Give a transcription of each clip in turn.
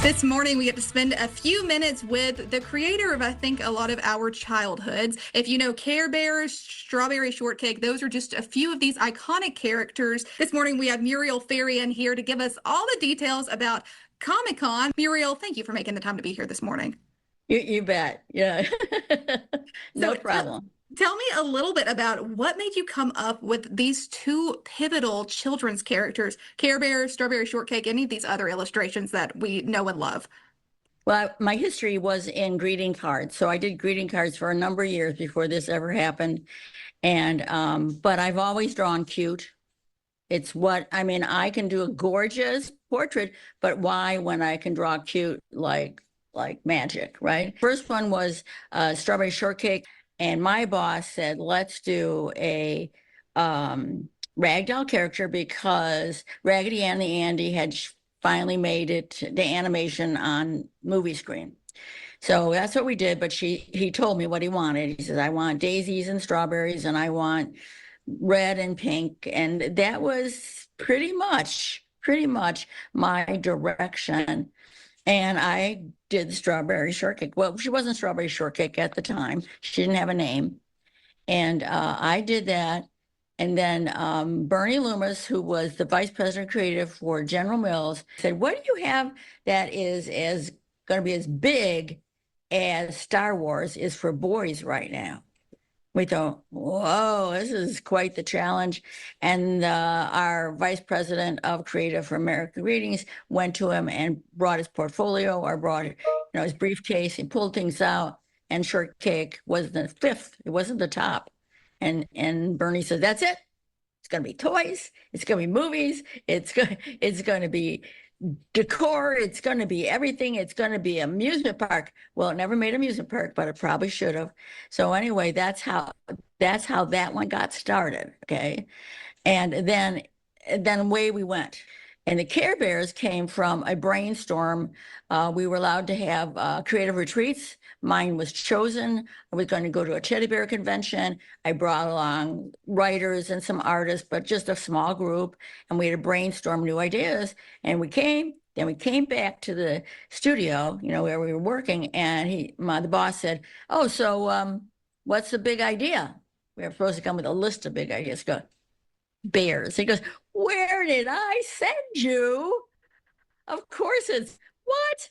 This morning, we get to spend a few minutes with the creator of, I think, a lot of our childhoods. If you know Care Bears, Strawberry Shortcake, those are just a few of these iconic characters. This morning, we have Muriel Fahrion here to give us all the details about Comic Con. Muriel, thank you for making the time to be here this morning. You bet. Yeah. No So problem. tell me a little bit about what made you come up with these two pivotal children's characters, Care Bears, Strawberry Shortcake, any of these other illustrations that we know and love. Well, my history was in greeting cards. So I did greeting cards for a number of years before this ever happened. And but I've always drawn cute. It's what I mean, I can do a gorgeous portrait, but why when I can draw cute like magic, right? First one was Strawberry Shortcake. And my boss said, let's do a ragdoll character because Raggedy Ann and Andy had finally made it to animation on movie screen. So that's what we did. But he told me what he wanted. He says, I want daisies and strawberries and I want red and pink. And that was pretty much my direction. And I did the Strawberry Shortcake. Well, she wasn't Strawberry Shortcake at the time. She didn't have a name. And I did that. And then Bernie Loomis, who was the vice president creative for General Mills, said, what do you have that is going to be as big as Star Wars is for boys right now? We thought, whoa, this is quite the challenge. And our vice president of creative for American Greetings went to him and brought his portfolio or brought his briefcase. He pulled things out, and Shortcake was the fifth. It wasn't the top. And Bernie said, that's it. It's going to be toys. It's going to be movies. It's going to be decor. It's going to be everything. It's going to be amusement park. Well, it never made amusement park, but it probably should have. So anyway, that's how that one got started. Okay. And then away we went. And the Care Bears came from a brainstorm. We were allowed to have creative retreats. Mine was chosen. I was going to go to a teddy bear convention. I brought along writers and some artists, but just a small group. And we had to brainstorm new ideas. And we came back to the studio, where we were working. And the boss said, oh, so what's the big idea? We were supposed to come with a list of big ideas. Go, bears. He goes, where did I send you? Of course it's what?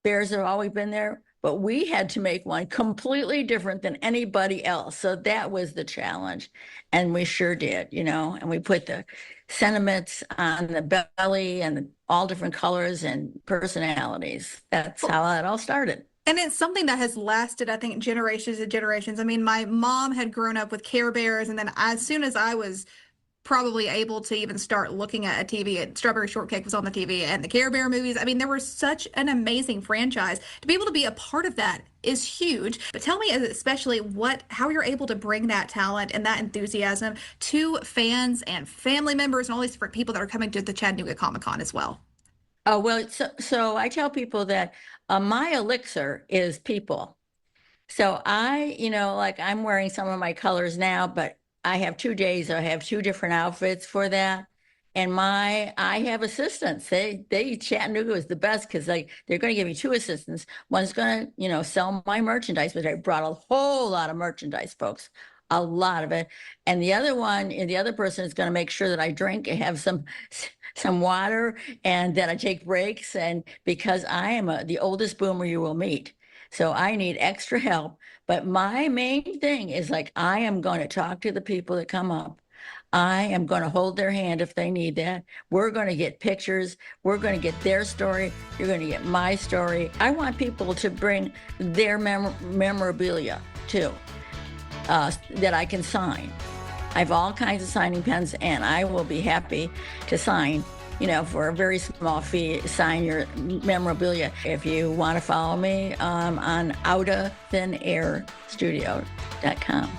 Bears have always been there, but we had to make one completely different than anybody else. So that was the challenge. And we sure did, and we put the sentiments on the belly and all different colors and personalities. That's how that all started. And it's something that has lasted, I think, generations and generations. I mean, my mom had grown up with Care Bears, and then as soon as I was probably able to even start looking at a TV. Strawberry Shortcake was on the TV and the Care Bear movies. I mean, there was such an amazing franchise. To be able to be a part of that is huge. But tell me especially how you're able to bring that talent and that enthusiasm to fans and family members and all these different people that are coming to the Chattanooga Comic Con as well. Oh, well, so I tell people that my elixir is people. So I'm wearing some of my colors now, but I have 2 days. I have 2 different outfits for that. And I have assistants. Chattanooga is the best because they're going to give me 2 assistants. One's going to, sell my merchandise, but I brought a whole lot of merchandise, folks, a lot of it. And the other person is going to make sure that I drink and have some water and that I take breaks. And because I am the oldest boomer you will meet. So I need extra help. But my main thing is I am going to talk to the people that come up. I am going to hold their hand if they need that. We're going to get pictures. We're going to get their story. You're going to get my story. I want people to bring their memorabilia too, that I can sign. I have all kinds of signing pens, and I will be happy to sign for a very small fee, sign your memorabilia. If you want to follow me on outathinAirstudio.com.